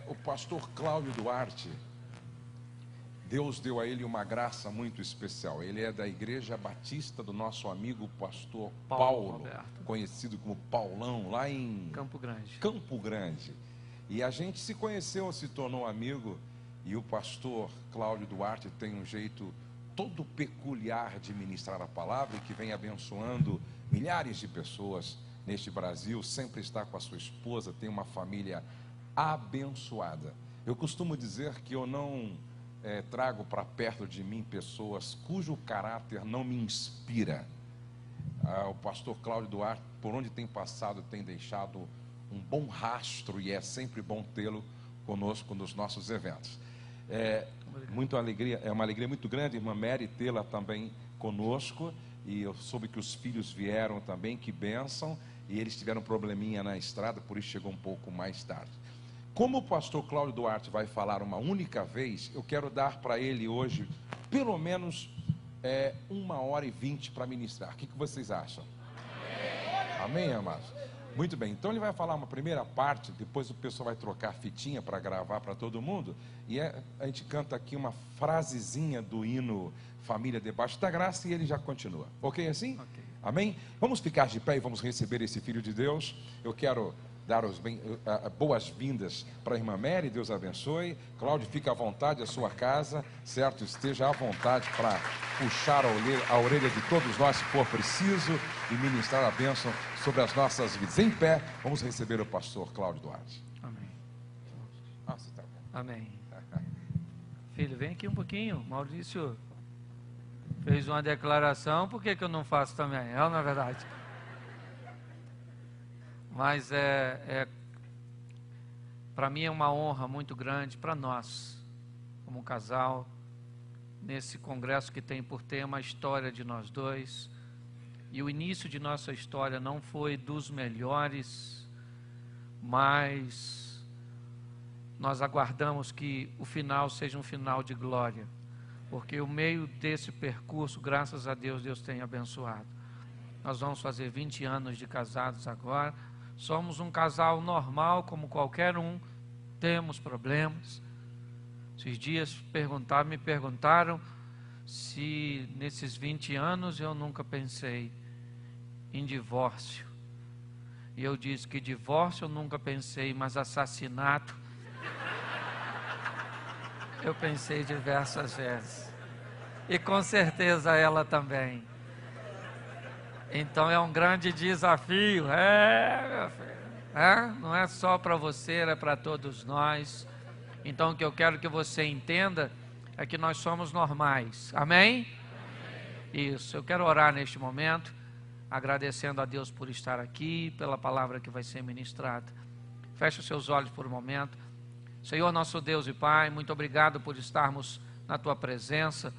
O pastor Cláudio Duarte, Deus deu a ele uma graça muito especial. Ele é da Igreja Batista do nosso amigo pastor Paulo, conhecido como Paulão, lá em Campo Grande. Campo Grande. E a gente se conheceu, se tornou amigo, e o pastor Cláudio Duarte tem um jeito todo peculiar de ministrar a palavra e que vem abençoando milhares de pessoas neste Brasil. Sempre está com a sua esposa, tem uma família abençoada. Eu costumo dizer que eu não trago para perto de mim pessoas cujo caráter não me inspira. O pastor Cláudio Duarte, por onde tem passado, tem deixado um bom rastro, e é sempre bom tê-lo conosco nos nossos eventos. Muito alegria, é uma alegria muito grande, irmã Mary, tê-la também conosco. E eu soube que os filhos vieram também, que bênção, e eles tiveram um probleminha na estrada, por isso chegou um pouco mais tarde. Como o pastor Cláudio Duarte vai falar uma única vez, eu quero dar para ele hoje pelo menos 1h20 para ministrar. O que vocês acham? Amém, amados? Muito bem, então ele vai falar uma primeira parte, depois o pessoal vai trocar fitinha para gravar para todo mundo, e a gente canta aqui uma frasezinha do hino Família Debaixo da Graça, e ele já continua. Ok assim? Ok. Amém? Vamos ficar de pé e vamos receber esse Filho de Deus. Eu quero dar boas-vindas para a irmã Mary, Deus abençoe. Cláudio, fica à vontade, a sua casa, certo? Esteja à vontade para puxar a orelha de todos nós, se for preciso, e ministrar a bênção sobre as nossas vidas. Em pé, vamos receber o pastor Cláudio Duarte. Amém. Você tá bom. Amém. Filho, vem aqui um pouquinho. Maurício fez uma declaração, por que eu não faço também? Não é verdade? Mas para mim é uma honra muito grande, para nós, como casal, nesse congresso que tem por tema a história de nós dois. E o início de nossa história não foi dos melhores, mas nós aguardamos que o final seja um final de glória, porque o meio desse percurso, graças a Deus, Deus tem abençoado. Nós vamos fazer 20 anos de casados agora. Somos um casal normal, como qualquer um. Temos problemas. Esses dias me perguntaram se nesses 20 anos eu nunca pensei em divórcio. E eu disse que divórcio eu nunca pensei, mas assassinato eu pensei diversas vezes. E com certeza ela também. Então é um grande desafio. Meu filho. Não é só para você, é para todos nós. Então o que eu quero que você entenda é que nós somos normais. Amém? Isso. Eu quero orar neste momento, agradecendo a Deus por estar aqui, pela palavra que vai ser ministrada. Feche os seus olhos por um momento. Senhor, nosso Deus e Pai, muito obrigado por estarmos na Tua presença,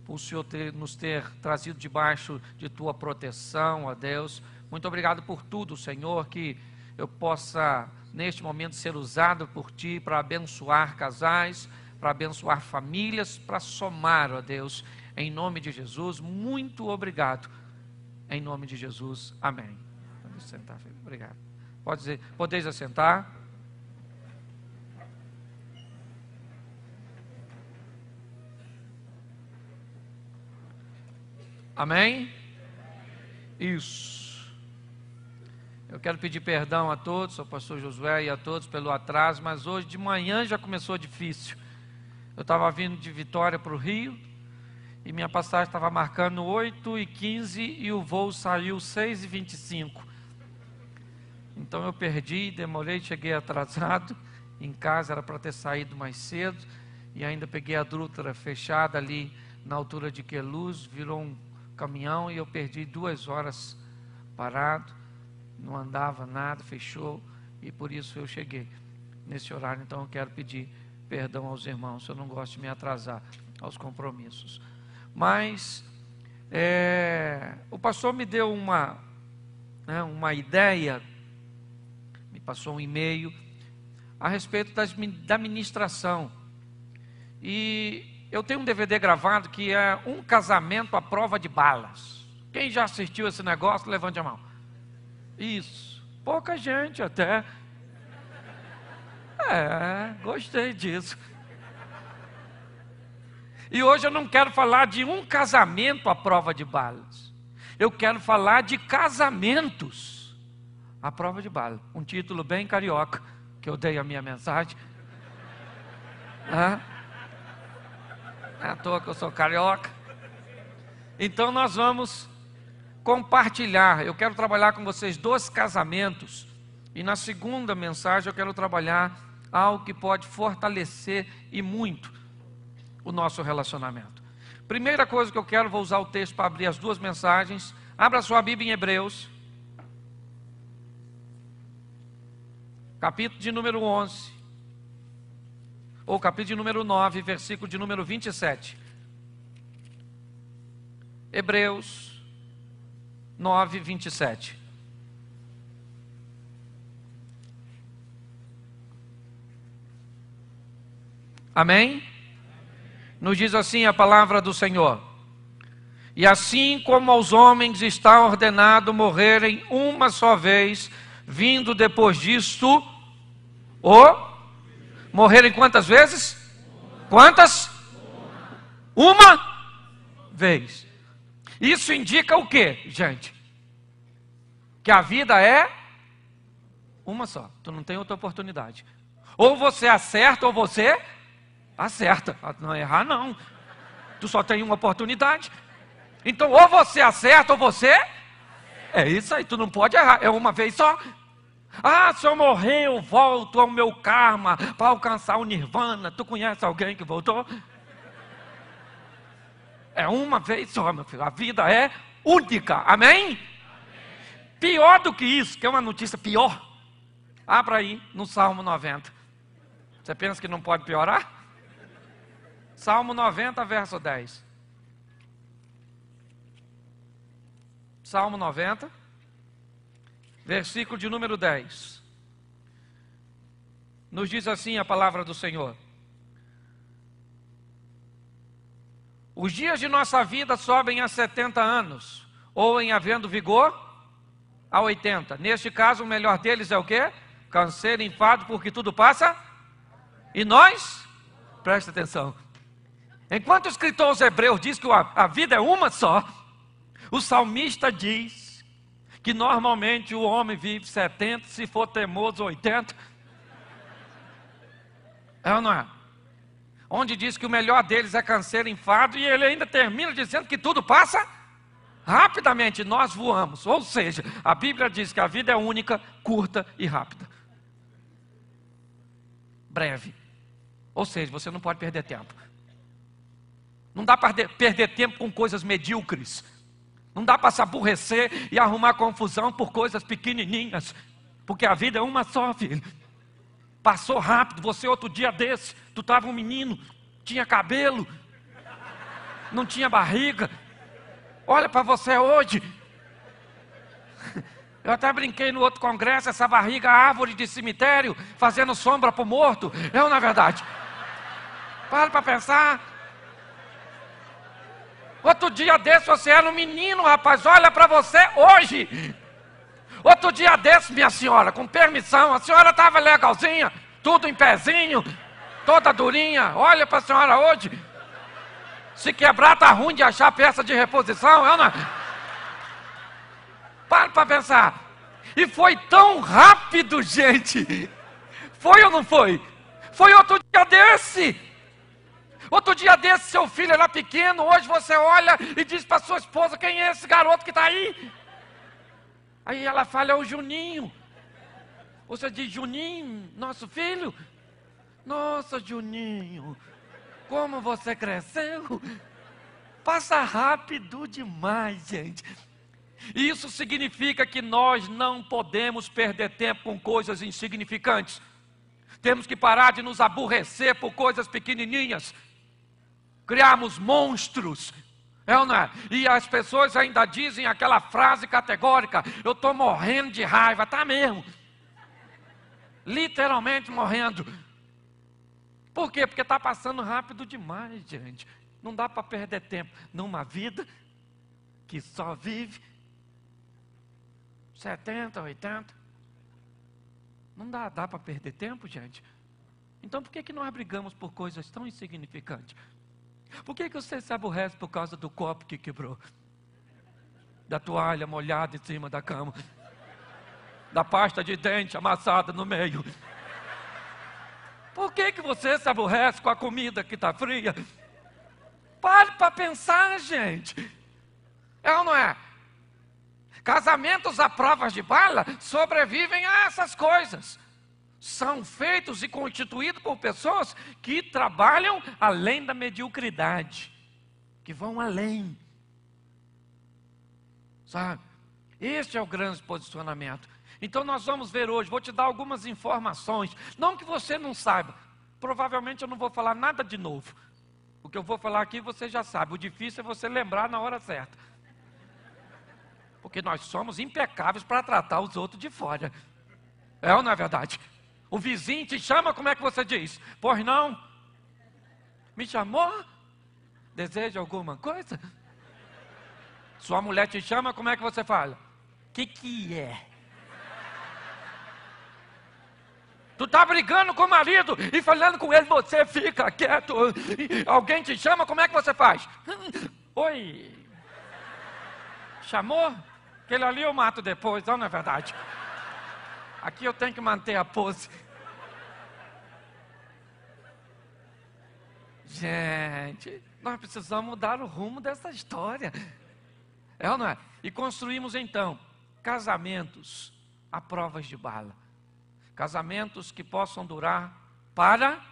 por o Senhor nos ter trazido debaixo de Tua proteção, ó Deus. Muito obrigado por tudo, Senhor, que eu possa, neste momento, ser usado por Ti para abençoar casais, para abençoar famílias, para somar, ó Deus, em nome de Jesus. Muito obrigado, em nome de Jesus. Amém. Pode sentar, filho. Obrigado. Podeis assentar. Amém? Isso. Eu quero pedir perdão a todos, ao pastor Josué e a todos pelo atraso, mas hoje de manhã já começou difícil. Eu estava vindo de Vitória para o Rio, e minha passagem estava marcando 8h15 e o voo saiu 6h25. Então eu perdi, demorei, cheguei atrasado. Em casa era para ter saído mais cedo, e ainda peguei a Dutra fechada ali na altura de Queluz, virou um caminhão e eu perdi 2 horas parado, não andava nada, fechou, e por isso eu cheguei nesse horário. Então eu quero pedir perdão aos irmãos, se eu não gosto de me atrasar aos compromissos. Mas o pastor me deu uma ideia, me passou um e-mail a respeito da ministração, e eu tenho um DVD gravado que é um casamento à prova de balas. Quem já assistiu esse negócio, levante a mão. Isso, pouca gente até. Gostei disso. E hoje eu não quero falar de um casamento à prova de balas. Eu quero falar de casamentos à prova de bala. Um título bem carioca, que eu dei a minha mensagem. Não é à toa que eu sou carioca. Então nós vamos compartilhar. Eu quero trabalhar com vocês 2 casamentos. E na segunda mensagem eu quero trabalhar algo que pode fortalecer e muito o nosso relacionamento. Primeira coisa que eu quero, vou usar o texto para abrir as 2 mensagens. Abra sua Bíblia em Hebreus, capítulo de número 11, ou capítulo de número 9, versículo de número 27. Hebreus 9, 27. Amém? Nos diz assim a palavra do Senhor: e assim como aos homens está ordenado morrerem uma só vez, vindo depois disto, morrerem quantas vezes? Quantas? Uma vez. Isso indica o quê, gente? Que a vida é uma só. Tu não tem outra oportunidade. Ou você acerta ou você acerta. Não errar não. Tu só tem uma oportunidade. Então ou você acerta ou você... É isso aí, tu não pode errar. É uma vez só. Se eu morrer eu volto ao meu karma para alcançar o nirvana. Tu conhece alguém que voltou? É uma vez só, meu filho. A vida é única. Amém? Pior do que isso, que é uma notícia pior. Abra aí no Salmo 90. Você pensa que não pode piorar? Salmo 90, verso 10. Salmo 90, versículo de número 10. Nos diz assim a palavra do Senhor: os dias de nossa vida sobem a 70 anos, ou em havendo vigor, a 80. Neste caso, o melhor deles é o quê? Canseiro, enfado, porque tudo passa. E nós? Presta atenção. Enquanto o escritor aos Hebreus diz que a vida é uma só, o salmista diz que normalmente o homem vive 70, se for teimoso 80. É ou não é? Onde diz que o melhor deles é canseiro, enfado, e ele ainda termina dizendo que tudo passa rapidamente, nós voamos. Ou seja, a Bíblia diz que a vida é única, curta e rápida. Breve. Ou seja, você não pode perder tempo. Não dá para perder tempo com coisas medíocres. Não dá para se aborrecer e arrumar confusão por coisas pequenininhas. Porque a vida é uma só, filho. Passou rápido. Você outro dia desse, tu estava um menino, tinha cabelo, não tinha barriga. Olha para você hoje. Eu até brinquei no outro congresso, essa barriga árvore de cemitério, fazendo sombra para o morto. É ou não é verdade? Para pensar. Outro dia desse você era um menino, rapaz, olha para você hoje. Outro dia desse, minha senhora, com permissão, a senhora estava legalzinha, tudo em pezinho, toda durinha. Olha para a senhora hoje. Se quebrar tá ruim de achar peça de reposição, é ou não é? Para pensar. E foi tão rápido, gente. Foi ou não foi? Foi outro dia desse. Outro dia desse, seu filho era pequeno, hoje você olha e diz para sua esposa: quem é esse garoto que está aí? Aí ela fala: é o Juninho. Você diz: Juninho, nosso filho? Nossa, Juninho, como você cresceu. Passa rápido demais, gente. Isso significa que nós não podemos perder tempo com coisas insignificantes. Temos que parar de nos aborrecer por coisas pequenininhas. Criarmos monstros, é ou não é? E as pessoas ainda dizem aquela frase categórica: eu estou morrendo de raiva. Tá mesmo, literalmente morrendo. Por quê? Porque está passando rápido demais, gente. Não dá para perder tempo numa vida que só vive 70, 80. Não dá para perder tempo, gente. Então por que nós brigamos por coisas tão insignificantes? Por que você se aborrece por causa do copo que quebrou? Da toalha molhada em cima da cama? Da pasta de dente amassada no meio? Por que você se aborrece com a comida que está fria? Pare para pensar, gente. É ou não é? Casamentos à prova de bala sobrevivem a essas coisas. São feitos e constituídos por pessoas que trabalham além da mediocridade, que vão além. Sabe? Este é o grande posicionamento. Então nós vamos ver hoje, vou te dar algumas informações, não que você não saiba, provavelmente eu não vou falar nada de novo. O que eu vou falar aqui você já sabe, o difícil é você lembrar na hora certa. Porque nós somos impecáveis para tratar os outros de fora. É ou não é verdade? O vizinho te chama, como é que você diz? Pois não? Me chamou? Deseja alguma coisa? Sua mulher te chama, como é que você fala? Que é? Tu está brigando com o marido e falando com ele, você fica quieto. Alguém te chama, como é que você faz? Oi. Chamou? Aquele ali eu mato depois, não é verdade? Aqui eu tenho que manter a pose. Gente, nós precisamos mudar o rumo dessa história. É ou não é? E construímos então casamentos à prova de bala. Casamentos que possam durar para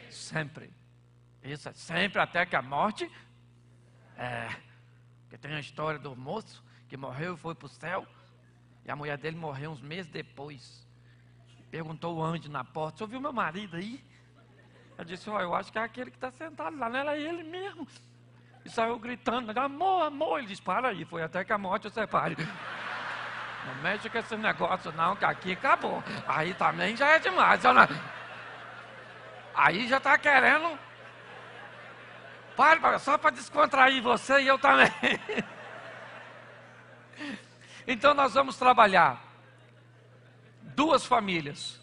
sempre. Isso é sempre até que a morte. Porque tem a história do moço que morreu e foi para o céu. E a mulher dele morreu uns meses depois. Perguntou o anjo na porta: você ouviu meu marido aí? Ela disse: eu acho que é aquele que está sentado lá, não é ele mesmo. E saiu gritando: amor, amor. Ele disse: para aí, foi até que a morte o separe. Não mexe com esse negócio não, que aqui acabou. Aí também já é demais. Aí já está querendo. Para, só para descontrair você e eu também. Então nós vamos trabalhar duas famílias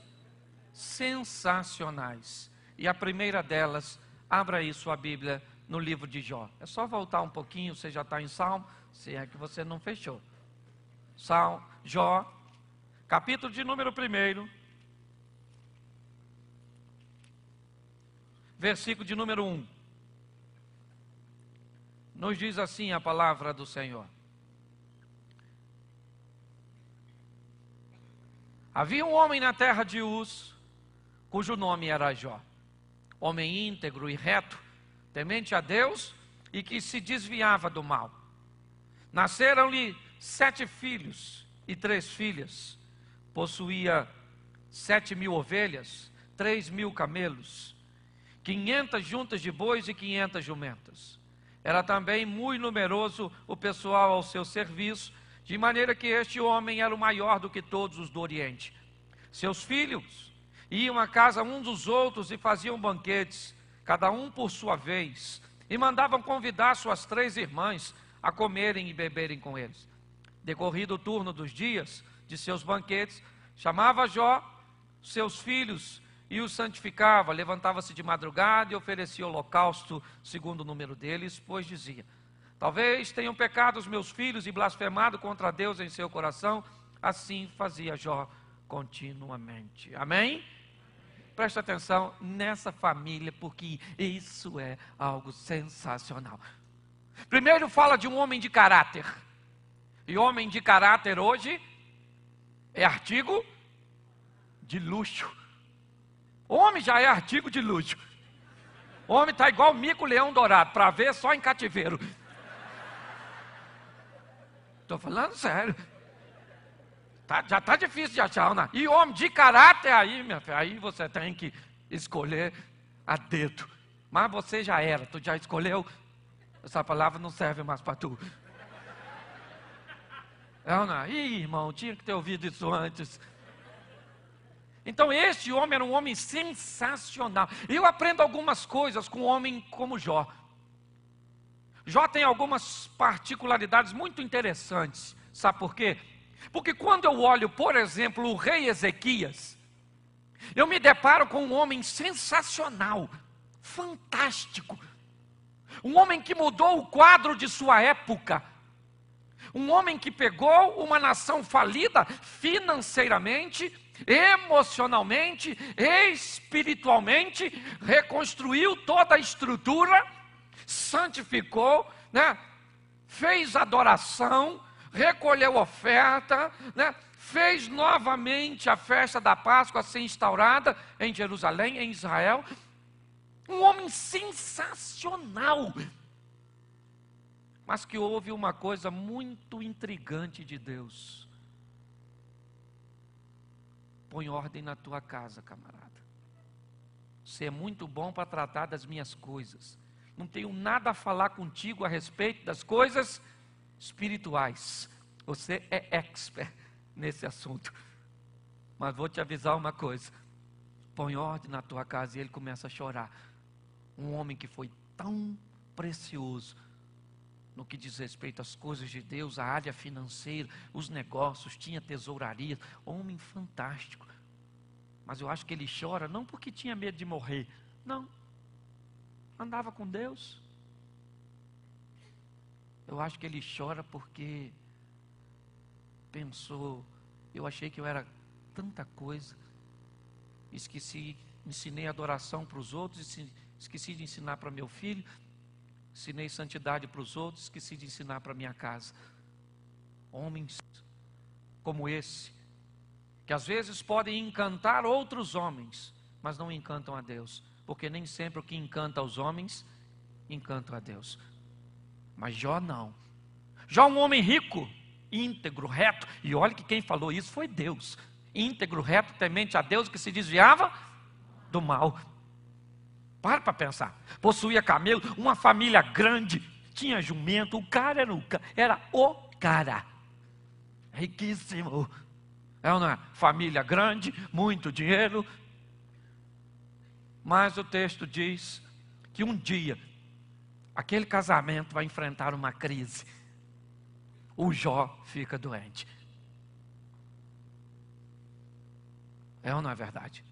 sensacionais. E a primeira delas, abra aí sua Bíblia no livro de Jó. É só voltar um pouquinho, você já está em Salmo, se é que você não fechou. Jó, capítulo de número 1, versículo de número 1. Nos diz assim a palavra do Senhor: havia um homem na terra de Uz, cujo nome era Jó, homem íntegro e reto, temente a Deus e que se desviava do mal. Nasceram-lhe 7 filhos e 3 filhas. Possuía 7.000 ovelhas, 3.000 camelos, 500 juntas de bois e 500 jumentas. Era também muito numeroso o pessoal ao seu serviço, de maneira que este homem era o maior do que todos os do Oriente. Seus filhos iam à casa uns dos outros e faziam banquetes, cada um por sua vez, e mandavam convidar suas 3 irmãs a comerem e beberem com eles. Decorrido o turno dos dias de seus banquetes, chamava Jó seus filhos e os santificava, levantava-se de madrugada e oferecia holocausto segundo o número deles, pois dizia: talvez tenham pecado os meus filhos e blasfemado contra Deus em seu coração. Assim fazia Jó continuamente. Amém? Preste atenção nessa família, porque isso é algo sensacional. Primeiro fala de um homem de caráter. E homem de caráter hoje é artigo de luxo. Homem já é artigo de luxo. Homem está igual mico leão dourado, para ver só em cativeiro. Estou falando sério. Já está difícil de achar, né? E homem de caráter aí, minha filha, aí você tem que escolher a dedo. Mas você já era, tu já escolheu. Essa palavra não serve mais para tu. Ih, irmão, tinha que ter ouvido isso antes. Então este homem era um homem sensacional. Eu aprendo algumas coisas com um homem como Jó. Jó tem algumas particularidades muito interessantes. Sabe por quê? Porque quando eu olho, por exemplo, o rei Ezequias, eu me deparo com um homem sensacional, fantástico. Um homem que mudou o quadro de sua época. Um homem que pegou uma nação falida financeiramente, emocionalmente, espiritualmente, reconstruiu toda a estrutura, santificou, né? Fez adoração, recolheu oferta, né? Fez novamente a festa da Páscoa ser instaurada em Jerusalém, em Israel. Um homem sensacional. Mas que houve uma coisa muito intrigante de Deus. Põe ordem na tua casa, camarada. Você é muito bom para tratar das minhas coisas. Não tenho nada a falar contigo a respeito das coisas espirituais. Você é expert nesse assunto. Mas vou te avisar uma coisa. Põe ordem na tua casa. E ele começa a chorar. Um homem que foi tão precioso no que diz respeito às coisas de Deus, a área financeira, os negócios, tinha tesouraria, homem fantástico. Mas eu acho que ele chora não porque tinha medo de morrer, não, andava com Deus. Eu acho que ele chora porque pensou, eu achei que eu era tanta coisa, ensinei adoração para os outros, esqueci de ensinar para meu filho, ensinei santidade para os outros, esqueci de ensinar para minha casa. Homens como esse, que às vezes podem encantar outros homens, mas não encantam a Deus, porque nem sempre o que encanta os homens, encanta a Deus. Mas Jó não. Jó é um homem rico, íntegro, reto, e olha que quem falou isso foi Deus. Íntegro, reto, temente a Deus, que se desviava do mal. Para pensar. Possuía camelo, uma família grande, tinha jumento, o cara era o cara. Riquíssimo. É uma família grande, muito dinheiro. Mas o texto diz que um dia, aquele casamento vai enfrentar uma crise. O Jó fica doente. É ou não é verdade?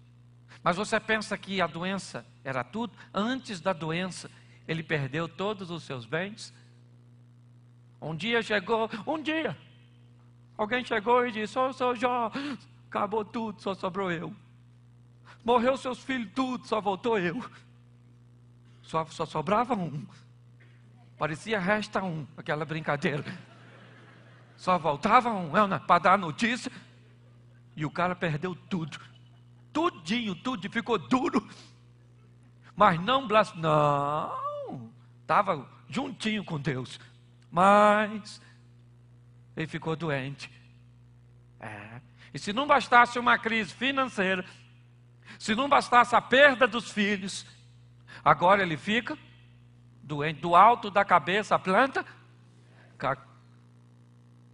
Mas você pensa que a doença era tudo? Antes da doença, ele perdeu todos os seus bens. Um dia, alguém chegou e disse: ô, seu Jó, acabou tudo, só sobrou eu. Morreu seus filhos, tudo, só voltou eu. Só sobrava um. Parecia resta um, aquela brincadeira. Só voltava um, para dar notícia. E o cara perdeu tudo. Tudinho, ficou duro. Mas não blasfemou. Não, estava juntinho com Deus. Mas ele ficou doente. E se não bastasse uma crise financeira, se não bastasse a perda dos filhos, agora ele fica doente. Do alto da cabeça a planta,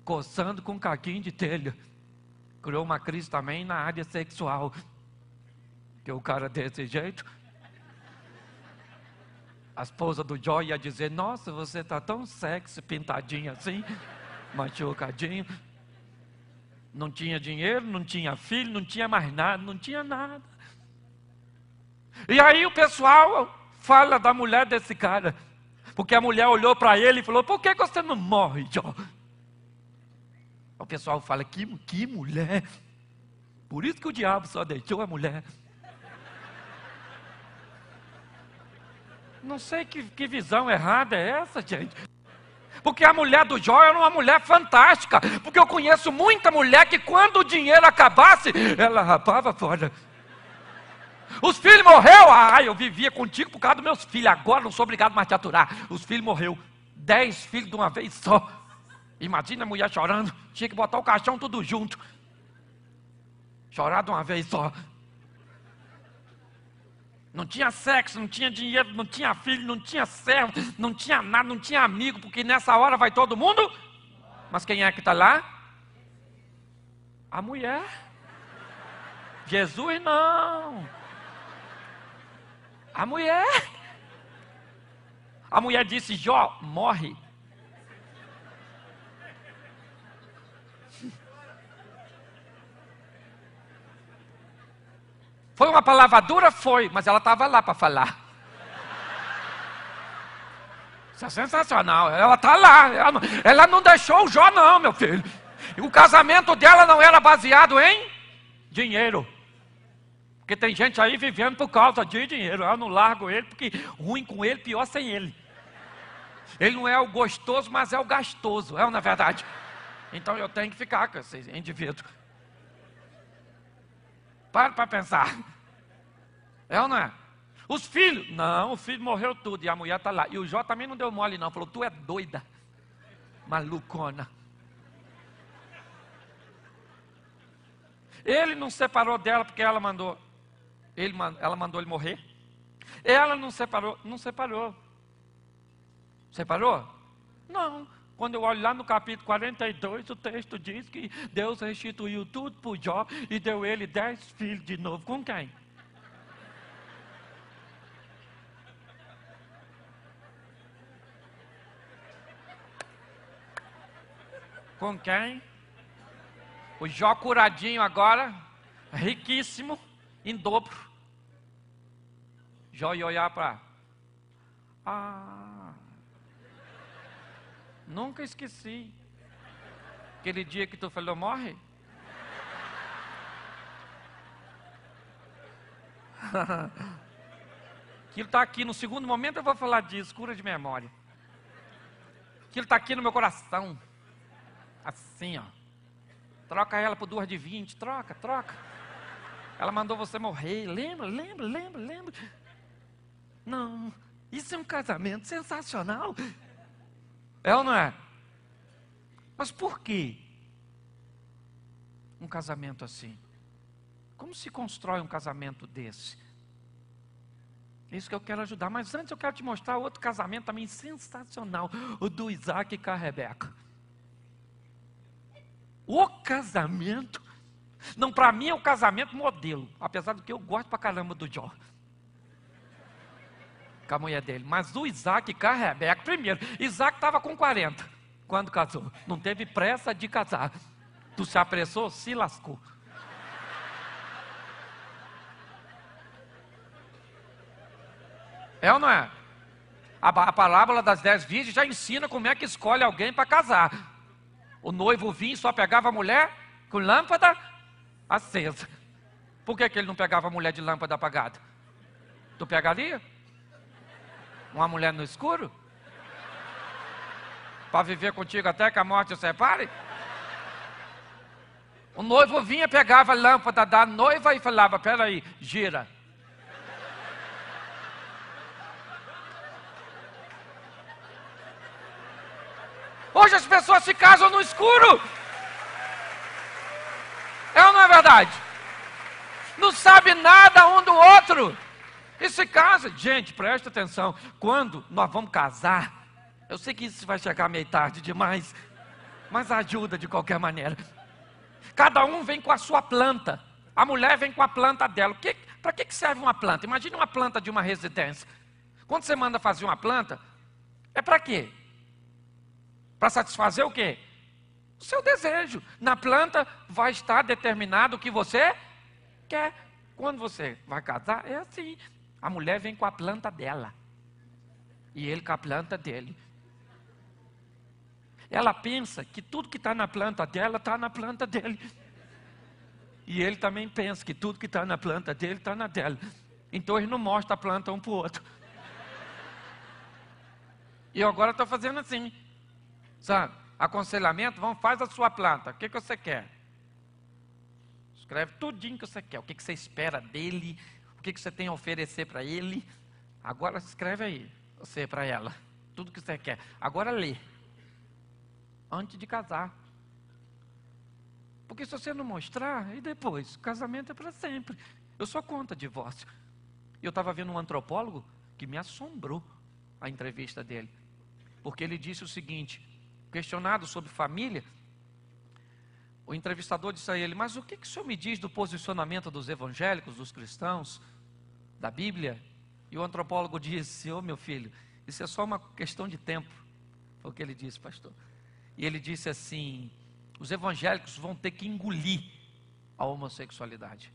coçando com caquinho de telha. Criou uma crise também na área sexual. Que o cara desse jeito, a esposa do Jó ia dizer: nossa, você está tão sexy, pintadinho assim, machucadinho. Não tinha dinheiro, não tinha filho, não tinha mais nada, não tinha nada. E aí o pessoal fala da mulher desse cara, porque a mulher olhou para ele e falou: por que você não morre, Jó? O pessoal fala: que mulher? Por isso que o diabo só deixou a mulher. Não sei que visão errada é essa, gente. Porque a mulher do Jó era uma mulher fantástica. Porque eu conheço muita mulher que quando o dinheiro acabasse, ela rapava fora. Os filhos morreu. Eu vivia contigo por causa dos meus filhos. Agora não sou obrigado mais a te aturar. Os filhos morreu. 10 filhos de uma vez só. Imagina a mulher chorando. Tinha que botar o caixão tudo junto. Chorar de uma vez só. Não tinha sexo, não tinha dinheiro, não tinha filho, não tinha servo, não tinha nada, não tinha amigo, porque nessa hora vai todo mundo. Mas quem é que está lá? A mulher. Jesus não. A mulher. A mulher disse: Jó, morre. Foi uma palavra dura? Foi, mas ela estava lá para falar. Isso é sensacional, ela está lá, ela não deixou o Jó não, meu filho. O casamento dela não era baseado em dinheiro. Porque tem gente aí vivendo por causa de dinheiro. Eu não largo ele, porque ruim com ele, pior sem ele. Ele não é o gostoso, mas é o gastoso, é ou não é verdade? Então eu tenho que ficar com esse indivíduo. Para pensar. É ou não é? Os filhos, não, o filho morreu tudo e a mulher está lá. E o Jó também não deu mole não, falou, tu é doida, malucona. Ele não separou dela porque ela mandou, ela mandou ele morrer. Ela não separou, não separou. Separou? Não. Quando eu olho lá no capítulo 42, o texto diz que Deus restituiu tudo para o Jó e deu ele 10 filhos de novo. Com quem? Com quem? O Jó curadinho agora, riquíssimo, em dobro. Jó ia olhar para... nunca esqueci. Aquele dia que tu falou, morre. Aquilo está aqui, no segundo momento eu vou falar disso, cura de memória. Aquilo está aqui no meu coração. Assim, ó. Troca ela por 2 de 20, troca. Ela mandou você morrer, lembra. Não, isso é um casamento sensacional. É ou não é? Mas por que um casamento assim? Como se constrói um casamento desse? É isso que eu quero ajudar. Mas antes eu quero te mostrar outro casamento também sensacional. O do Isaac com a Rebeca. O casamento, não, para mim é o casamento modelo, apesar do que eu gosto pra caramba do Jó, com a mulher dele, mas o Isaac com a Rebeca, primeiro, Isaac estava com 40, quando casou, não teve pressa de casar, tu se apressou, se lascou. É ou não é? A parábola das 10 virgens já ensina como é que escolhe alguém para casar. O noivo vinha e só pegava a mulher com lâmpada acesa. Por que ele não pegava a mulher de lâmpada apagada? Tu pegaria? Uma mulher no escuro? Para viver contigo até que a morte o separe? O noivo vinha, pegava a lâmpada da noiva e falava, peraí, gira. Hoje as pessoas se casam no escuro. É ou não é verdade? Não sabe nada um do outro. E se casa. Gente, presta atenção. Quando nós vamos casar, eu sei que isso vai chegar meio tarde demais, mas ajuda de qualquer maneira. Cada um vem com a sua planta. A mulher vem com a planta dela. Para que serve uma planta? Imagine uma planta de uma residência. Quando você manda fazer uma planta, é para quê? Para satisfazer o quê? O seu desejo. Na planta vai estar determinado o que você quer. Quando você vai casar, é assim. A mulher vem com a planta dela. E ele com a planta dele. Ela pensa que tudo que está na planta dela, está na planta dele. E ele também pensa que tudo que está na planta dele, está na dela. Então ele não mostra a planta um para o outro. E eu agora estou fazendo assim. Sabe, aconselhamento, faz a sua planta, o que você quer? Escreve tudinho que você quer, o que você espera dele, o que você tem a oferecer para ele. Agora escreve aí, você para ela, tudo que você quer. Agora lê, antes de casar. Porque se você não mostrar, e depois? O casamento é para sempre. Eu sou contra divórcio. Eu estava vendo um antropólogo que me assombrou a entrevista dele. Porque ele disse o seguinte, questionado sobre família, o entrevistador disse a ele, mas o que o senhor me diz do posicionamento dos evangélicos, dos cristãos, da Bíblia? E o antropólogo disse, meu filho, isso é só uma questão de tempo. Foi o que ele disse, pastor. E ele disse assim, os evangélicos vão ter que engolir a homossexualidade.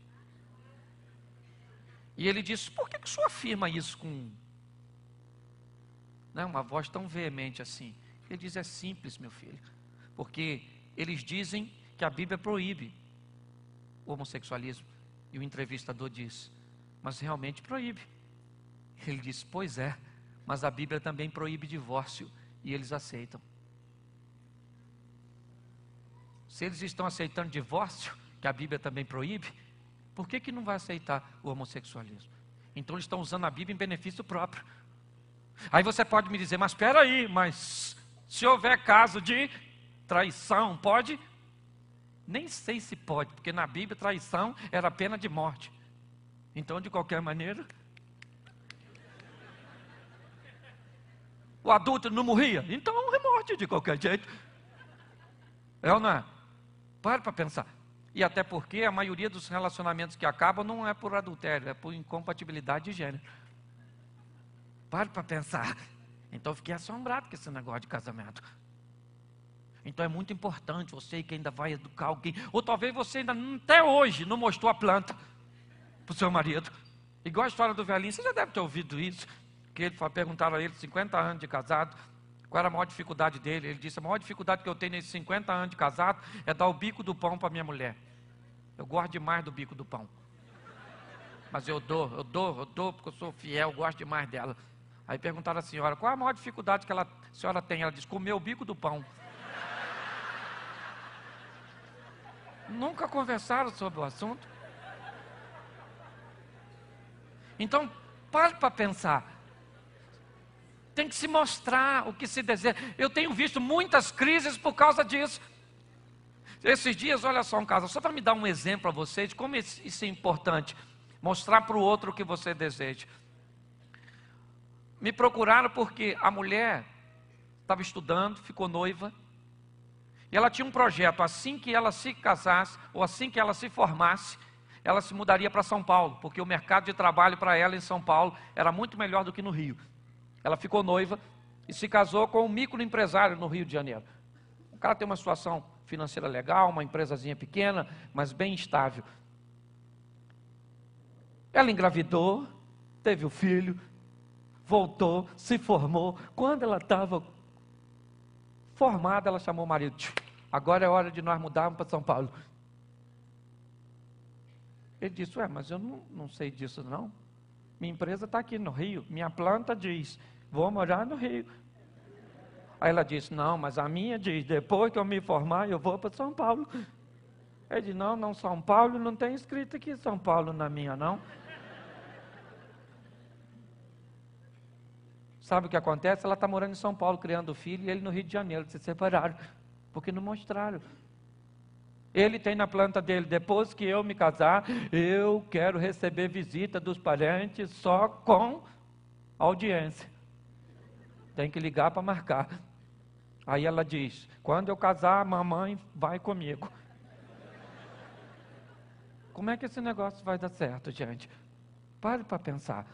E ele disse: por que o senhor afirma isso com uma voz tão veemente assim? Ele diz: é simples, meu filho, porque eles dizem que a Bíblia proíbe o homossexualismo. E o entrevistador diz: mas realmente proíbe. Ele diz: pois é, mas a Bíblia também proíbe divórcio, e eles aceitam. Se eles estão aceitando divórcio, que a Bíblia também proíbe, por que não vai aceitar o homossexualismo? Então eles estão usando a Bíblia em benefício próprio. Aí você pode me dizer: mas espera aí, mas se houver caso de traição, pode? Nem sei se pode, porque na Bíblia traição era pena de morte. Então, de qualquer maneira, o adulto não morria, então é morte de qualquer jeito. É ou não é? Pare para pensar. E até porque a maioria dos relacionamentos que acabam não é por adultério, é por incompatibilidade de gênero. Pare para pensar. Então eu fiquei assombrado com esse negócio de casamento. Então é muito importante você que ainda vai educar alguém, ou talvez você ainda até hoje não mostrou a planta para o seu marido. Igual a história do velhinho, você já deve ter ouvido isso, que perguntaram a ele, 50 anos de casado, qual era a maior dificuldade dele. Ele disse: a maior dificuldade que eu tenho nesses 50 anos de casado é dar o bico do pão para minha mulher. Eu gosto demais do bico do pão, mas eu dou, porque eu sou fiel, eu gosto demais dela. Aí perguntaram à senhora: qual é a maior dificuldade que a senhora tem? Ela disse: comer o bico do pão. Nunca conversaram sobre o assunto. Então, pare para pensar. Tem que se mostrar o que se deseja. Eu tenho visto muitas crises por causa disso. Esses dias, olha só um caso, só para me dar um exemplo a vocês de como isso é importante. Mostrar para o outro o que você deseja. Me procuraram porque a mulher estava estudando, ficou noiva. E ela tinha um projeto: assim que ela se casasse, ou assim que ela se formasse, ela se mudaria para São Paulo, porque o mercado de trabalho para ela em São Paulo era muito melhor do que no Rio. Ela ficou noiva e se casou com um microempresário no Rio de Janeiro. O cara tem uma situação financeira legal, uma empresazinha pequena, mas bem estável. Ela engravidou, teve o filho, voltou, se formou. Quando ela estava formada, ela chamou o marido: agora é hora de nós mudarmos para São Paulo. Ele disse: mas eu não sei disso não. Minha empresa está aqui no Rio, minha planta diz: vou morar no Rio. Aí ela disse: não, mas a minha diz: depois que eu me formar, eu vou para São Paulo. Ele disse: não, São Paulo não tem escrito aqui São Paulo na minha não. Sabe o que acontece? Ela está morando em São Paulo, criando filho, e ele no Rio de Janeiro. Se separaram, porque não mostraram. Ele tem na planta dele: depois que eu me casar, eu quero receber visita dos parentes só com audiência. Tem que ligar para marcar. Aí ela diz: quando eu casar, a mamãe vai comigo. Como é que esse negócio vai dar certo, gente? Pare para pensar.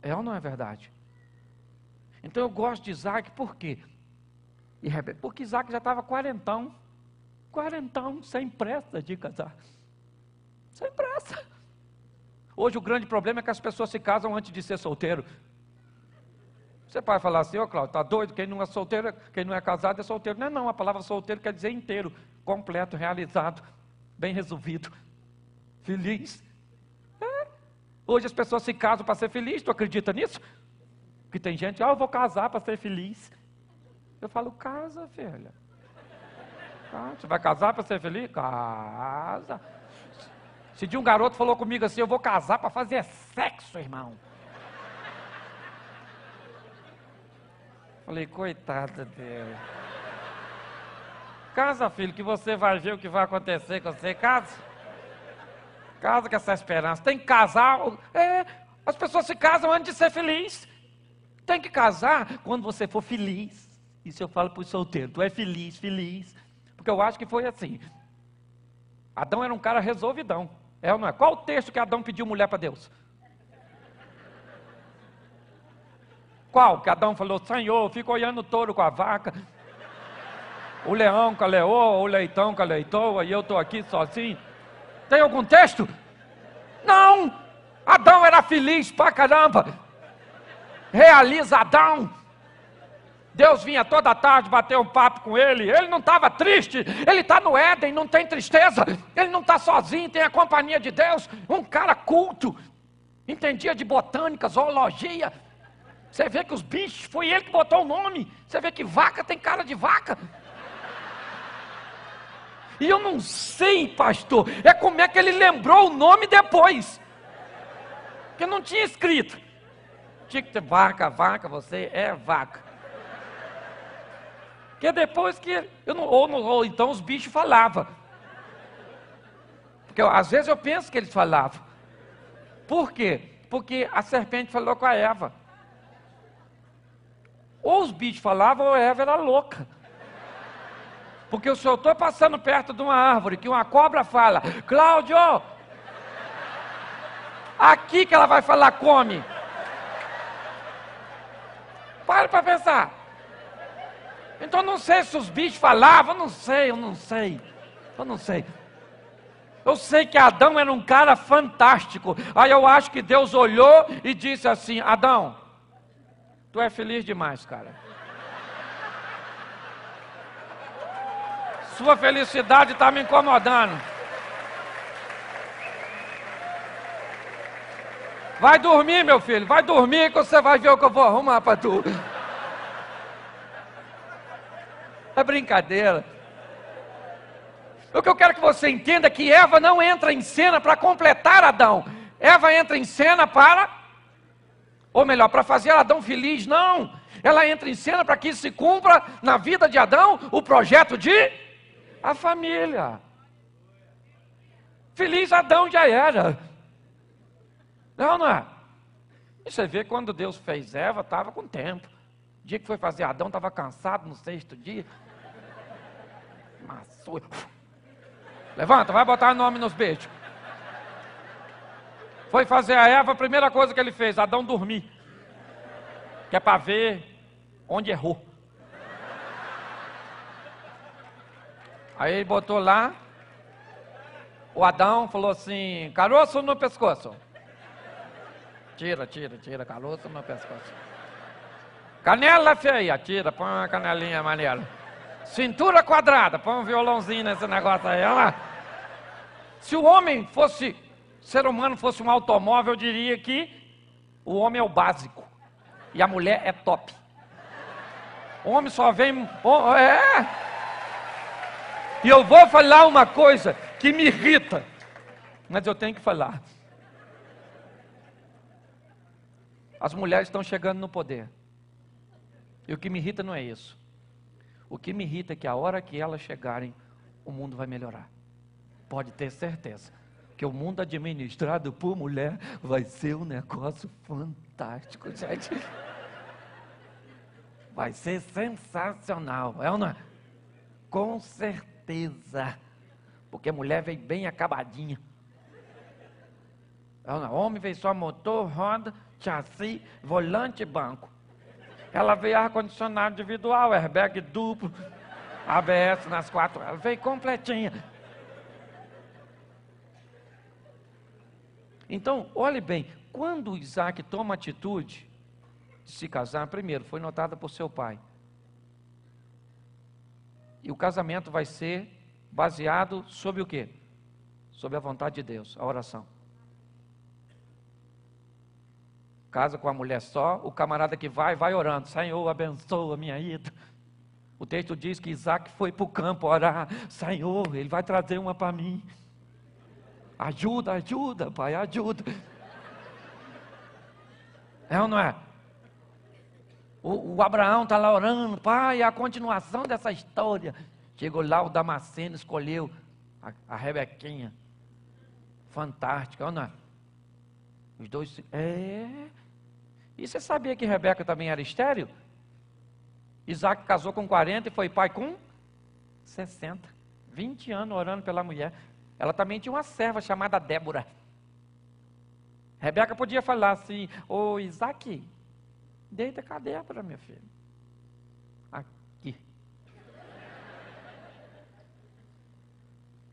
É ou não é verdade? Então eu gosto de Isaac, por quê? E Rebeca, porque Isaac já estava quarentão, sem pressa de casar. Sem pressa. Hoje o grande problema é que as pessoas se casam antes de ser solteiro. Você pode falar assim: ô Cláudio, está doido? Quem não é solteiro, quem não é casado é solteiro. Não é não, a palavra solteiro quer dizer inteiro, completo, realizado, bem resolvido, feliz. Hoje as pessoas se casam para ser feliz. Tu acredita nisso? Que tem gente: eu vou casar para ser feliz. Eu falo: casa, filha. Você vai casar para ser feliz? Casa. Esse dia um garoto falou comigo assim: eu vou casar para fazer sexo, irmão. Falei: coitada dele. Casa, filho, que você vai ver o que vai acontecer com você. Casa com essa esperança. Tem que casar. As pessoas se casam antes de ser feliz. Tem que casar quando você for feliz. Isso eu falo para os solteiros: tu é feliz. Porque eu acho que foi assim. Adão era um cara resolvidão. É ou não é? Qual o texto que Adão pediu mulher para Deus? Qual? Que Adão falou: Senhor, fica olhando o touro com a vaca, o leão com a leoa, o leitão com a leitoa, e eu estou aqui sozinho. Tem algum texto? Não! Adão era feliz pra caramba. Realizadão. Deus vinha toda tarde bater um papo com ele. Ele não estava triste. Ele está no Éden, não tem tristeza. Ele não está sozinho, tem a companhia de Deus. Um cara culto. Entendia de botânica, zoologia. Você vê que os bichos, foi ele que botou o nome. Você vê que vaca tem cara de vaca. E eu não sei, pastor, é como é que ele lembrou o nome depois. Porque não tinha escrito. Tinha que ter vaca, vaca, você é vaca. Porque depois que, ou então os bichos falavam. Porque às vezes eu penso que eles falavam. Por quê? Porque a serpente falou com a Eva. Ou os bichos falavam ou a Eva era louca. Porque se eu estou passando perto de uma árvore que uma cobra fala, Cláudio, aqui que ela vai falar, come. Para pensar. Então não sei se os bichos falavam, eu não sei. Eu sei que Adão era um cara fantástico. Aí eu acho que Deus olhou e disse assim, Adão, tu é feliz demais, cara. Sua felicidade está me incomodando. Vai dormir, meu filho, vai dormir que você vai ver o que eu vou arrumar para tu. É brincadeira. O que eu quero que você entenda é que Eva não entra em cena para completar Adão. Eva entra em cena para, ou melhor, para fazer Adão feliz, não. Ela entra em cena para que se cumpra na vida de Adão o projeto de a família. Feliz Adão já era. Não é? E você vê quando Deus fez Eva, estava com tempo. O dia que foi fazer Adão, estava cansado no 6º dia. Maçou. Levanta, vai botar o nome nos beijos. Foi fazer a Eva, a primeira coisa que ele fez, Adão dormir. Que é para ver onde errou. Aí ele botou lá, o Adão falou assim, caroço no pescoço. Tira, caroço no pescoço. Canela feia, tira, põe uma canelinha maneira. Cintura quadrada, põe um violãozinho nesse negócio aí, olha lá. Se o homem fosse, ser humano fosse um automóvel, eu diria que o homem é o básico e a mulher é top. O homem só vem, E eu vou falar uma coisa que me irrita, mas eu tenho que falar. As mulheres estão chegando no poder. E o que me irrita não é isso. O que me irrita é que a hora que elas chegarem, o mundo vai melhorar. Pode ter certeza. Que o mundo administrado por mulher vai ser um negócio fantástico, gente. Vai ser sensacional, é ou não é? Com certeza. Porque a mulher vem bem acabadinha. É ou não? O homem veio só motor, roda, chassi, volante e banco. Ela veio ar-condicionado individual, airbag duplo, ABS nas 4. Ela veio completinha. Então, olhe bem, quando Isaac toma a atitude de se casar, primeiro, foi notada por seu pai. E o casamento vai ser baseado sobre o quê? Sobre a vontade de Deus, a oração. Casa com a mulher só, o camarada que vai orando, Senhor, abençoa a minha ida. O texto diz que Isaac foi para o campo orar, Senhor, ele vai trazer uma para mim. Ajuda, pai, ajuda. É ou não é? O Abraão está lá orando, pai, é a continuação dessa história. Chegou lá, o Damasceno escolheu a Rebequinha. Fantástica, ou não é? Os dois, E você sabia que Rebeca também era estéril? Isaac casou com 40 e foi pai com 60. 20 anos orando pela mulher. Ela também tinha uma serva chamada Débora. Rebeca podia falar assim, ô Isaac, deita com a Débora, meu filho. Aqui.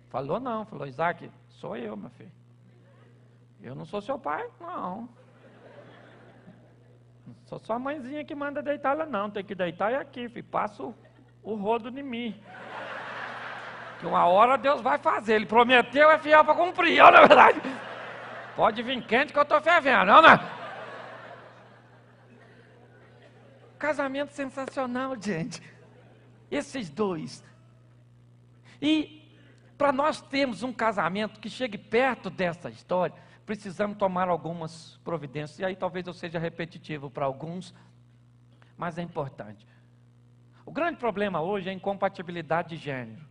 Falou não, falou, Isaac, sou eu, meu filho. Eu não sou seu pai, não. Não sou sua mãezinha que manda deitar lá, não. Tem que deitar aqui, filho. Passa o rodo em mim. Que uma hora Deus vai fazer. Ele prometeu, é fiel para cumprir, não é verdade? Pode vir quente que eu estou fervendo, não é? Casamento sensacional, gente. Esses dois. E para nós termos um casamento que chegue perto dessa história, precisamos tomar algumas providências. E aí talvez eu seja repetitivo para alguns, mas é importante. O grande problema hoje é a incompatibilidade de gênero.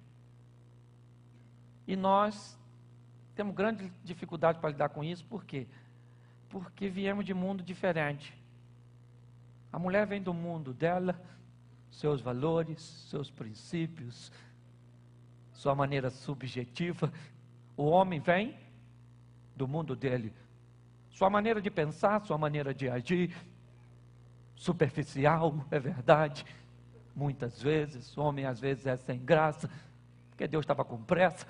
E nós temos grande dificuldade para lidar com isso. Por quê? Porque viemos de mundo diferente. A mulher vem do mundo dela, seus valores, seus princípios, sua maneira subjetiva. O homem vem do mundo dele, sua maneira de pensar, sua maneira de agir, superficial, é verdade. Muitas vezes, o homem às vezes é sem graça, porque Deus estava com pressa.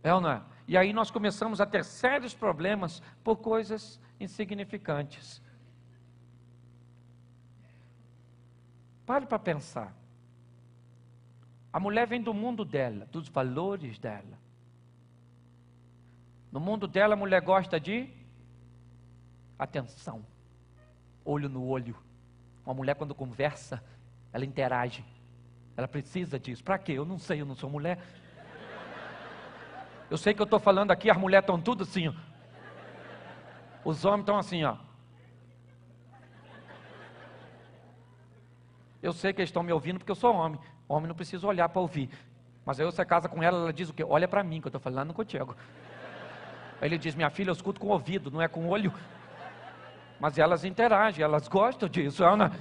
É ou não é? E aí nós começamos a ter sérios problemas por coisas insignificantes. Pare para pensar. A mulher vem do mundo dela, dos valores dela. No mundo dela, a mulher gosta de atenção, olho no olho. Uma mulher, quando conversa, ela interage. Ela precisa disso. Para quê? Eu não sei, eu não sou mulher. Eu sei que eu estou falando aqui, as mulheres estão tudo assim, ó. Os homens estão assim, ó. Eu sei que eles estão me ouvindo porque eu sou homem. O homem não precisa olhar para ouvir. Mas aí você casa com ela, ela diz o quê? Olha para mim, que eu estou falando contigo. Aí ele diz, minha filha, eu escuto com o ouvido, não é com o olho. Mas elas interagem, elas gostam disso, Ana.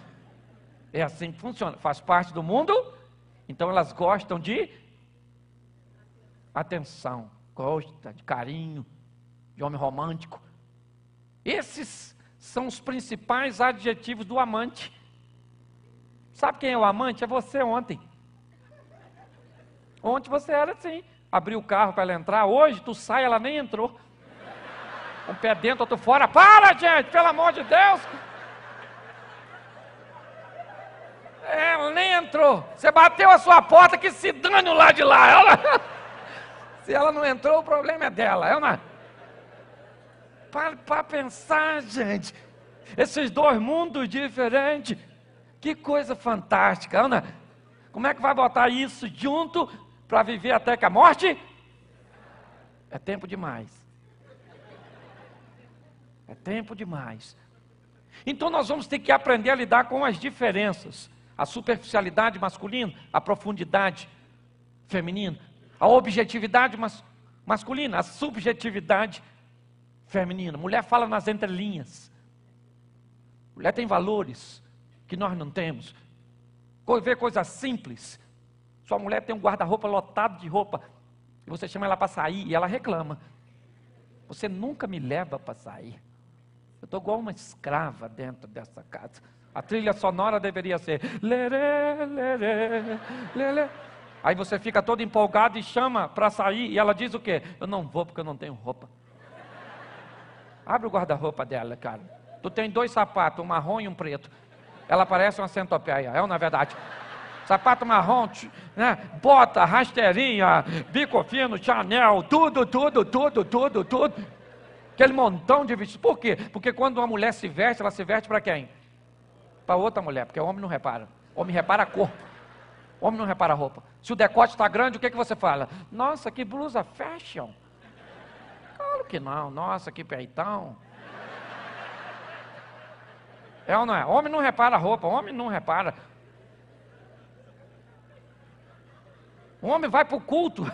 É assim que funciona. Faz parte do mundo, então elas gostam de atenção, gosta de carinho, de homem romântico. Esses são os principais adjetivos do amante. Sabe quem é o amante? É você ontem. Ontem você era assim, abriu o carro para ela entrar, hoje tu sai, ela nem entrou. Um pé dentro, outro fora. Para, gente, pelo amor de Deus. Ela nem entrou. Você bateu a sua porta, que se dane o lado de lá. Se ela não entrou, o problema é dela. Para pensar, gente. Esses dois mundos diferentes. Que coisa fantástica, Ana. Como é que vai botar isso junto para viver até que a morte? É tempo demais. É tempo demais. Então nós vamos ter que aprender a lidar com as diferenças. A superficialidade masculina, a profundidade feminina, a objetividade masculina, a subjetividade feminina. Mulher fala nas entrelinhas. Mulher tem valores que nós não temos. Vê coisas simples. Sua mulher tem um guarda-roupa lotado de roupa e você chama ela para sair e ela reclama. Você nunca me leva para sair. Eu estou igual uma escrava dentro dessa casa. A trilha sonora deveria ser lerê, lerê, lerê. Aí você fica todo empolgado e chama para sair e ela diz o quê? Eu não vou porque eu não tenho roupa. Abre o guarda-roupa dela, cara. Tu tem 2 sapatos, um marrom e um preto. Ela parece uma centopeia, é ou não é verdade? Sapato marrom, né? Bota, rasteirinha, bico fino, Chanel, tudo. Aquele montão de vestido. Por quê? Porque quando uma mulher se veste, ela se veste para quem? Para outra mulher, porque o homem não repara. O homem repara a corpo. O homem não repara a roupa. Se o decote está grande, o que você fala? Nossa, que blusa fashion. Claro que não. Nossa, que peitão. É ou não é? O homem não repara a roupa. O homem não repara. O homem vai para o culto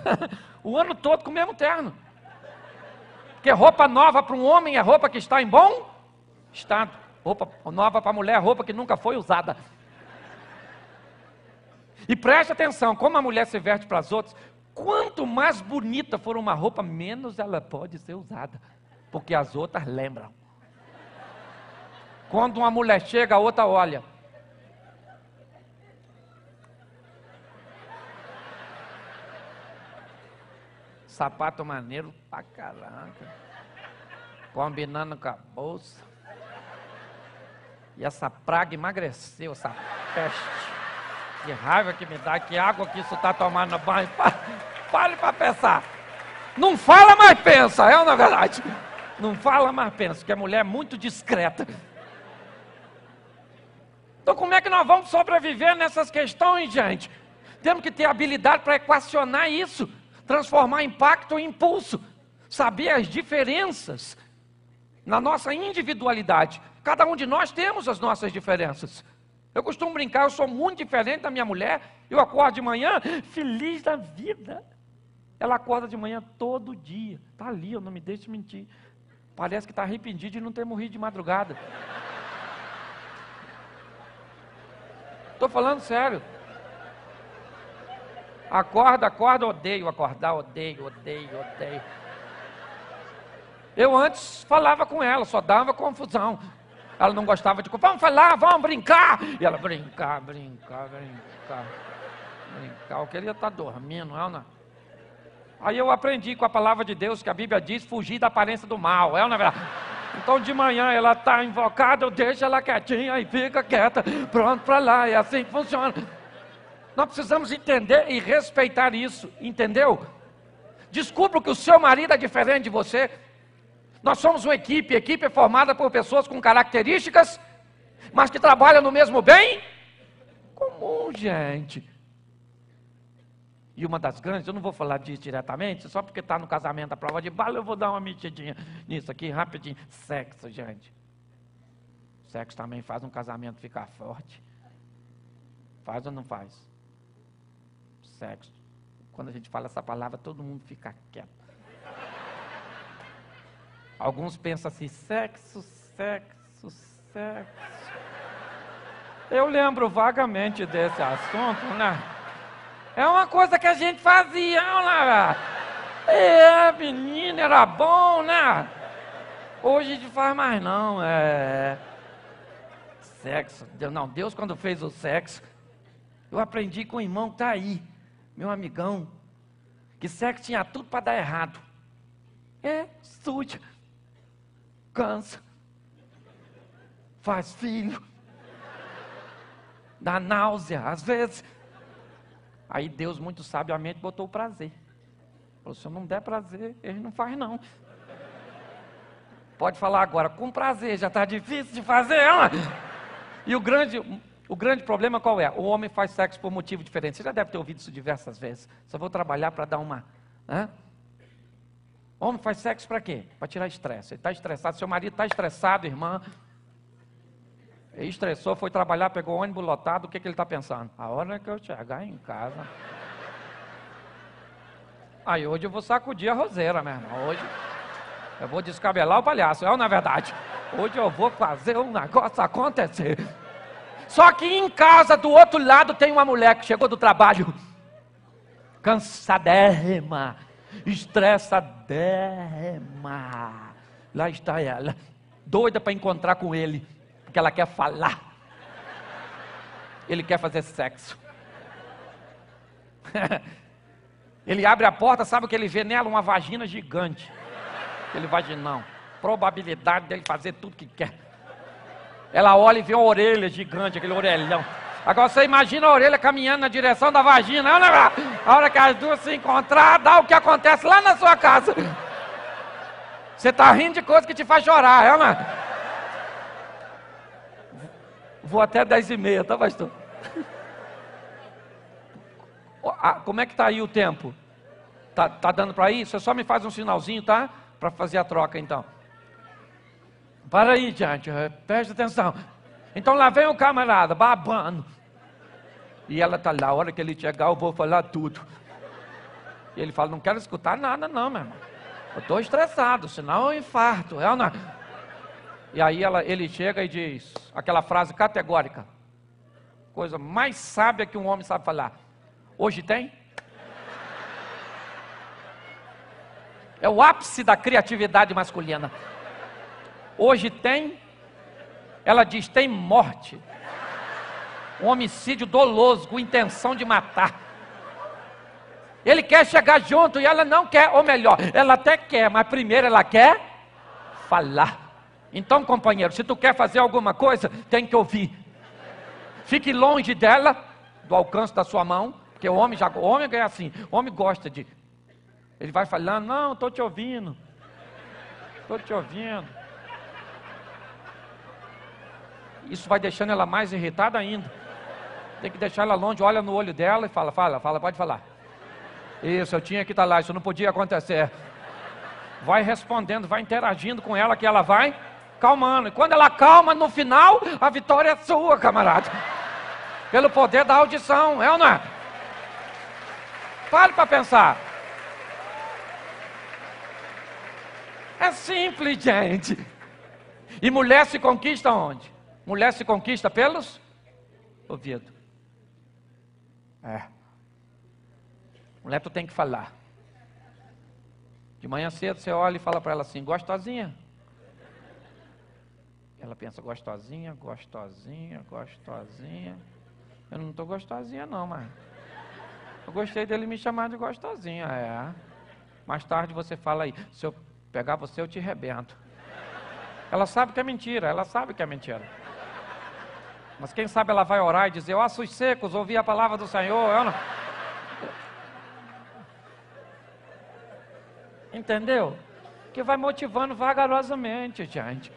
o ano todo com o mesmo terno. Porque roupa nova para um homem é roupa que está em bom estado. Roupa nova para a mulher é roupa que nunca foi usada. E preste atenção, como a mulher se veste para as outras, quanto mais bonita for uma roupa, menos ela pode ser usada. Porque as outras lembram. Quando uma mulher chega, a outra olha. sapato maneiro pra caraca, combinando com a bolsa. E essa praga emagreceu, essa peste. Que raiva que me dá, que água que isso está tomando no banho. Fale para pensar. Não fala, mas pensa, é ou não é verdade? Não fala, mas pensa, porque a mulher é muito discreta. Então como é que nós vamos sobreviver nessas questões, gente? Temos que ter habilidade para equacionar isso, transformar impacto em impulso, saber as diferenças na nossa individualidade. Cada um de nós temos as nossas diferenças. Eu costumo brincar, eu sou muito diferente da minha mulher. Eu acordo de manhã feliz da vida. Ela acorda de manhã todo dia. Está ali, eu não me deixo mentir. Parece que está arrependido de não ter morrido de madrugada. Estou falando sério. Acorda, odeio acordar, odeio. Eu antes falava com ela, só dava confusão. Ela não gostava de... Vamos falar, vamos brincar. E ela brincar. Eu queria estar dormindo, não. Aí eu aprendi com a palavra de Deus que a Bíblia diz fugir da aparência do mal, não é verdade? Então de manhã ela está invocada, eu deixo ela quietinha e fica quieta, pronto para lá, é assim que funciona. Nós precisamos entender e respeitar isso, entendeu? Descubra que o seu marido é diferente de você. Nós somos uma equipe é formada por pessoas com características, mas que trabalham no mesmo bem comum, gente. E uma das grandes, eu não vou falar disso diretamente, só porque está no casamento a prova de bala, eu vou dar uma metidinha nisso aqui, rapidinho. Sexo, gente. Sexo também faz um casamento ficar forte. Faz ou não faz? Sexo. Quando a gente fala essa palavra, todo mundo fica quieto. Alguns pensam assim, sexo. Eu lembro vagamente desse assunto, né? É uma coisa que a gente fazia, né? Menina, era bom, né? Hoje a gente faz mais não, Sexo. Não, Deus quando fez o sexo, eu aprendi com o irmão que está aí, meu amigão, que sexo tinha tudo para dar errado. Suja. Cansa, faz filho, dá náusea, às vezes. Aí Deus muito sabiamente botou o prazer. Falou, se eu não der prazer, ele não faz não. Pode falar agora, com prazer, já está difícil de fazer, ela. E o grande problema qual é? O homem faz sexo por motivo diferente. Você já deve ter ouvido isso diversas vezes. Só vou trabalhar para dar uma... Homem faz sexo para quê? Para tirar estresse. Ele está estressado, seu marido está estressado, irmã. Ele estressou, foi trabalhar, pegou o ônibus lotado, o que ele está pensando? A hora que eu chegar em casa. Aí hoje eu vou sacudir a roseira, meu irmão. Hoje eu vou descabelar o palhaço, não é verdade? Hoje eu vou fazer um negócio acontecer. Só que em casa, do outro lado, tem uma mulher que chegou do trabalho. Cansadérrima. Estressadérrima. Lá está ela, doida para encontrar com ele, porque ela quer falar. Ele quer fazer sexo. Ele abre a porta, sabe o que ele vê nela? Uma vagina gigante. Aquele vaginão. Probabilidade dele fazer tudo que quer. Ela olha e vê uma orelha gigante, aquele orelhão. Agora você imagina a orelha caminhando na direção da vagina. A hora que as duas se encontrar, dá o que acontece lá na sua casa. Você está rindo de coisa que te faz chorar, não? Vou até 10h30, tá, pastor? Como é que está aí o tempo? Tá dando para ir? Você só me faz um sinalzinho, tá? Para fazer a troca, então. Para aí, gente, preste atenção. Então lá vem o camarada, babando. E ela está lá, a hora que ele chegar eu vou falar tudo. E ele fala, não quero escutar nada não, meu irmão. Eu estou estressado, senão eu infarto. Não. E aí ele chega e diz, aquela frase categórica. Coisa mais sábia que um homem sabe falar. Hoje tem? É o ápice da criatividade masculina. Hoje tem? Ela diz, tem morte. Um homicídio doloso, com intenção de matar. Ele quer chegar junto e ela não quer, ou melhor, ela até quer, mas primeiro ela quer falar. Então, companheiro, se tu quer fazer alguma coisa, tem que ouvir. Fique longe dela, do alcance da sua mão, porque o homem é assim, o homem gosta de... Ele vai falando, não, estou te ouvindo. Estou te ouvindo. Isso vai deixando ela mais irritada ainda. Tem que deixar ela longe, olha no olho dela e fala, pode falar. Isso, eu tinha que estar lá, isso não podia acontecer. Vai respondendo, vai interagindo com ela, que ela vai calmando. E quando ela calma, no final, a vitória é sua, camarada. Pelo poder da audição, é ou não é? Pare para pensar. É simples, gente. E mulher se conquista onde? Mulher se conquista pelos ouvidos. Mulher, tu tem que falar. De manhã cedo você olha e fala para ela assim, gostosinha. Ela pensa, gostosinha, gostosinha, gostosinha. Eu não estou gostosinha não, mas eu gostei dele me chamar de gostosinha, Mais tarde você fala aí, se eu pegar você eu te rebento. Ela sabe que é mentira, Mas quem sabe ela vai orar e dizer, ossos secos, ouvi a palavra do Senhor, eu não... Entendeu? Que vai motivando vagarosamente, gente.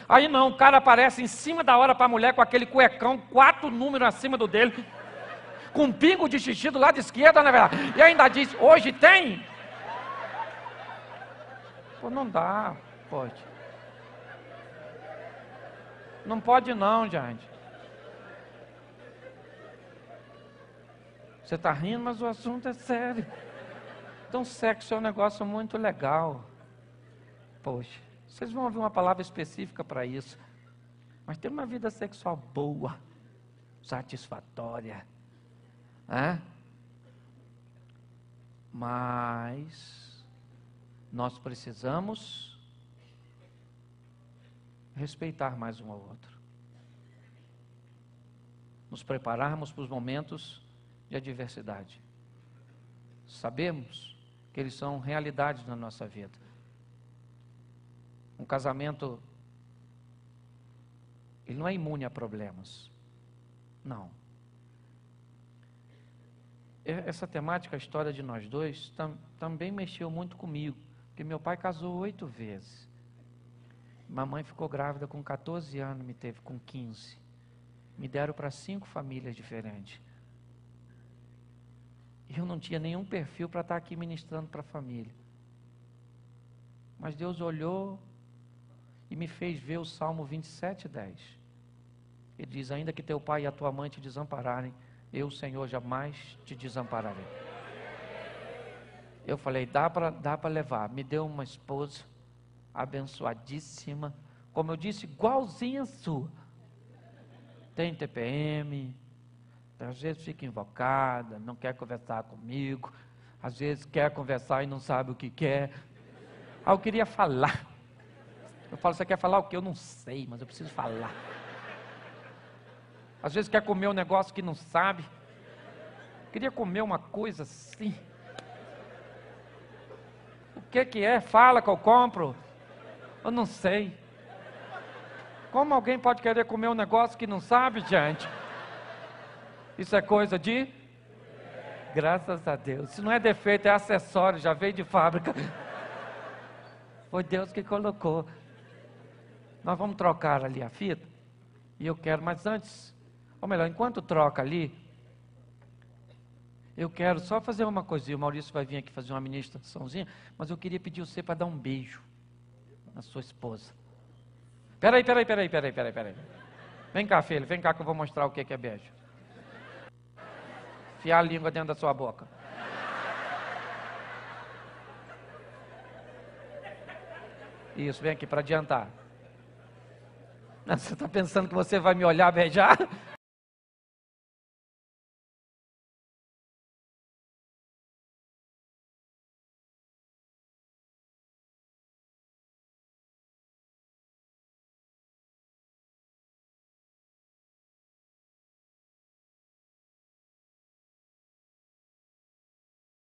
Aí não, o cara aparece em cima da hora para a mulher com aquele cuecão, 4 números acima do dele, com um pingo de xixi do lado esquerdo, na verdade. E ainda diz, hoje tem? Pô, não dá, pode. Não pode não, gente. Você está rindo, mas o assunto é sério. Então, sexo é um negócio muito legal. Poxa, vocês vão ouvir uma palavra específica para isso. Mas ter uma vida sexual boa, satisfatória. Mas nós precisamos respeitar mais um ao outro. Nos prepararmos para os momentos de adversidade. Sabemos que eles são realidades na nossa vida. Um casamento, ele não é imune a problemas. Não. Essa temática, a história de nós dois, também mexeu muito comigo. Porque meu pai casou 8 vezes. Mamãe ficou grávida com 14 anos, me teve com 15. Me deram para 5 famílias diferentes. Eu não tinha nenhum perfil para estar aqui ministrando para a família. Mas Deus olhou e me fez ver o Salmo 27:10. Ele diz, ainda que teu pai e a tua mãe te desampararem, eu, Senhor, jamais te desampararei. Eu falei, dá para levar. Me deu uma esposa abençoadíssima, como eu disse, igualzinha a sua. Tem TPM, às vezes fica invocada, não quer conversar comigo, às vezes quer conversar e não sabe o que quer. Eu queria falar. Eu falo, você quer falar o quê? Eu não sei, mas eu preciso falar. Às vezes quer comer um negócio que não sabe. Queria comer uma coisa assim. O que é? Fala que eu compro. Eu não sei. Como alguém pode querer comer um negócio que não sabe, gente? Isso é coisa de... Graças a Deus. Isso não é defeito, é acessório, já veio de fábrica. Foi Deus que colocou. Nós vamos trocar ali a fita. E eu quero, mas antes, ou melhor, enquanto troca ali, eu quero só fazer uma coisinha. O Maurício vai vir aqui fazer uma ministraçãozinha, mas eu queria pedir você para dar um beijo na sua esposa. Peraí. Vem cá, filho, vem cá que eu vou mostrar o que é beijo. Enfiar a língua dentro da sua boca. Isso, vem aqui para adiantar. Você está pensando que você vai me olhar beijar?